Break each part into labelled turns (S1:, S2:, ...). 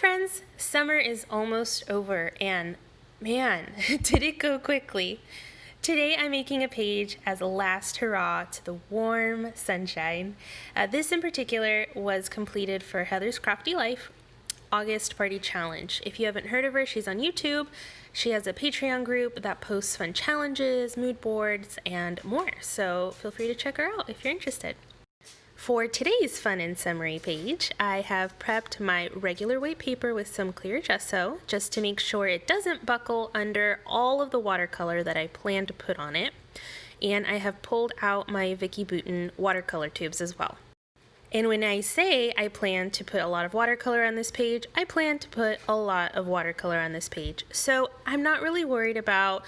S1: friends, summer is almost over and man, did it go quickly. Today I'm making a page as a last hurrah to the warm sunshine. This in particular was completed for Heather's Crafty Life August Party Challenge. If you haven't heard of her, she's on YouTube. She has a Patreon group that posts fun challenges, mood boards, and more. So feel free to check her out if you're interested. For today's fun and summary page, I have prepped my regular weight paper with some clear gesso just to make sure it doesn't buckle under all of the watercolor that I plan to put on it. And I have pulled out my Vicki Boutin watercolor tubes as well. And when I say I plan to put a lot of watercolor on this page, I plan to put a lot of watercolor on this page. So I'm not really worried about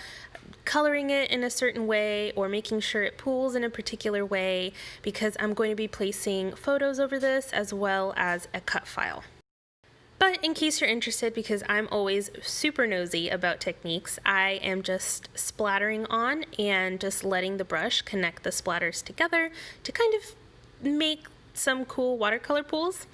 S1: coloring it in a certain way or making sure it pools in a particular way because I'm going to be placing photos over this as well as a cut file. But in case you're interested, because I'm always super nosy about techniques, I am just splattering on and just letting the brush connect the splatters together to kind of make some cool watercolor pools.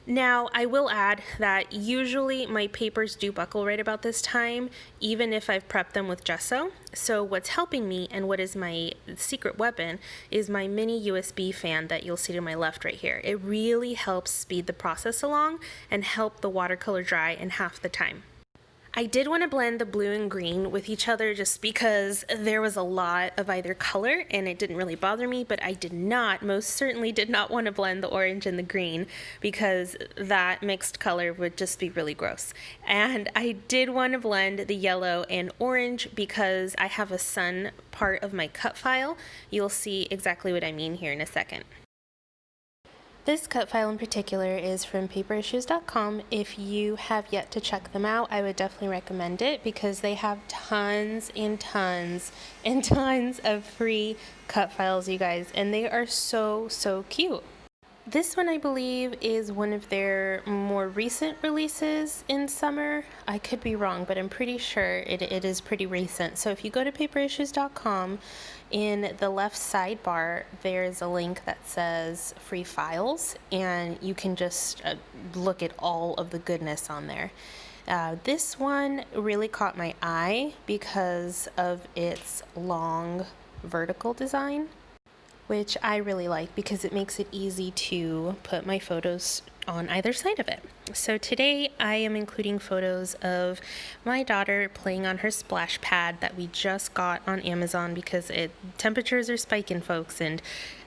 S1: Now, I will add that usually my papers do buckle right about this time, even if I've prepped them with gesso. So what's helping me and what is my secret weapon is my mini USB fan that you'll see to my left right here. It really helps speed the process along and help the watercolor dry in half the time. I did want to blend the blue and green with each other just because there was a lot of either color and it didn't really bother me, but I most certainly did not want to blend the orange and the green because that mixed color would just be really gross. And I did want to blend the yellow and orange because I have a sun part of my cut file. You'll see exactly what I mean here in a second. This cut file in particular is from paperissues.com. If you have yet to check them out, I would definitely recommend it because they have tons and tons and tons of free cut files, you guys, and they are so cute. This one, I believe, is one of their more recent releases in summer. I could be wrong, but I'm pretty sure it is pretty recent. So if you go to paperissues.com, in the left sidebar, there's a link that says free files, and you can just look at all of the goodness on there. This one really caught my eye because of its long vertical design, which I really like because it makes it easy to put my photos on either side of it. So today I am including photos of my daughter playing on her splash pad that we just got on Amazon because temperatures are spiking, folks, and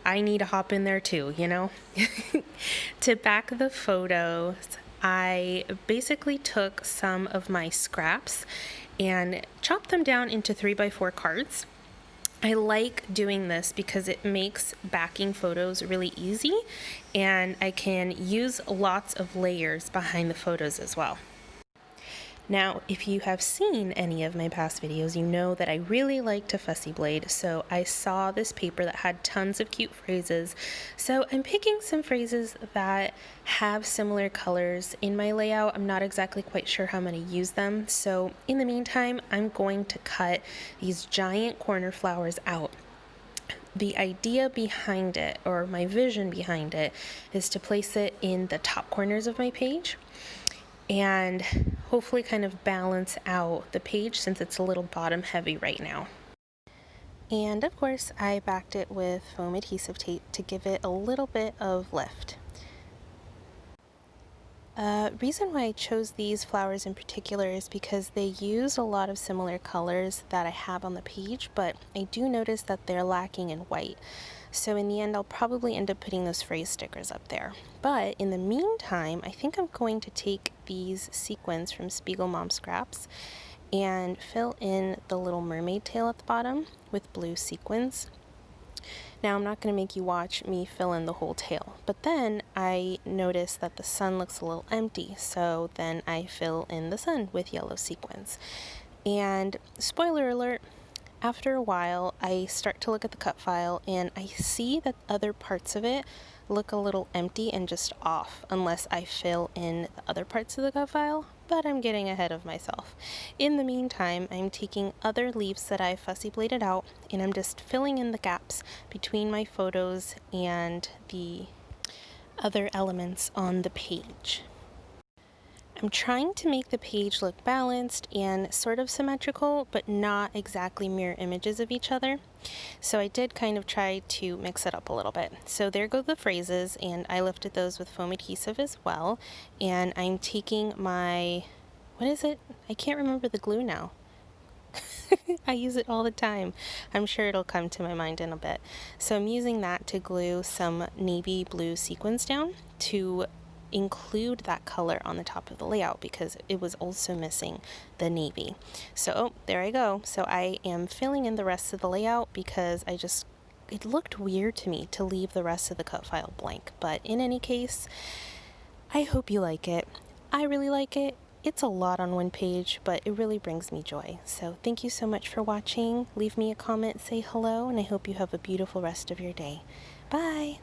S1: I need to hop in there too, you know? To back the photos, I basically took some of my scraps and chopped them down into 3x4 cards. I like doing this because it makes backing photos really easy and I can use lots of layers behind the photos as well. Now, if you have seen any of my past videos, you know that I really like to fussy blade, so I saw this paper that had tons of cute phrases. So I'm picking some phrases that have similar colors in my layout. I'm not exactly quite sure how I'm going to use them, so in the meantime, I'm going to cut these giant corner flowers out. The idea behind it, or my vision behind it, is to place it in the top corners of my page and hopefully kind of balance out the page since it's a little bottom heavy right now. And of course I backed it with foam adhesive tape to give it a little bit of lift. Reason why I chose these flowers in particular is because they use a lot of similar colors that I have on the page, but I do notice that they're lacking in white. So in the end, I'll probably end up putting those phrase stickers up there. But in the meantime, I think I'm going to take these sequins from Spiegel Mom Scraps and fill in the little mermaid tail at the bottom with blue sequins. Now, I'm not going to make you watch me fill in the whole tail, but then I notice that the sun looks a little empty, so then I fill in the sun with yellow sequins. And spoiler alert, after a while, I start to look at the cut file and I see that other parts of it look a little empty and just off unless I fill in the other parts of the cut file, but I'm getting ahead of myself. In the meantime, I'm taking other leaves that I fussy bladed out and I'm just filling in the gaps between my photos and the other elements on the page. I'm trying to make the page look balanced and sort of symmetrical, but not exactly mirror images of each other. So I did kind of try to mix it up a little bit. So there go the phrases, and I lifted those with foam adhesive as well. And I'm taking my, what is it? I can't remember the glue now. I use it all the time. I'm sure it'll come to my mind in a bit. So I'm using that to glue some navy blue sequins down to include that color on the top of the layout, because it was also missing the navy. So oh, there I go. So I am filling in the rest of the layout because it looked weird to me to leave the rest of the cut file blank. But in any case, I hope you like it. I really like it. It's a lot on one page, but it really brings me joy. So thank you so much for watching. Leave me a comment, say hello, and I hope you have a beautiful rest of your day. Bye!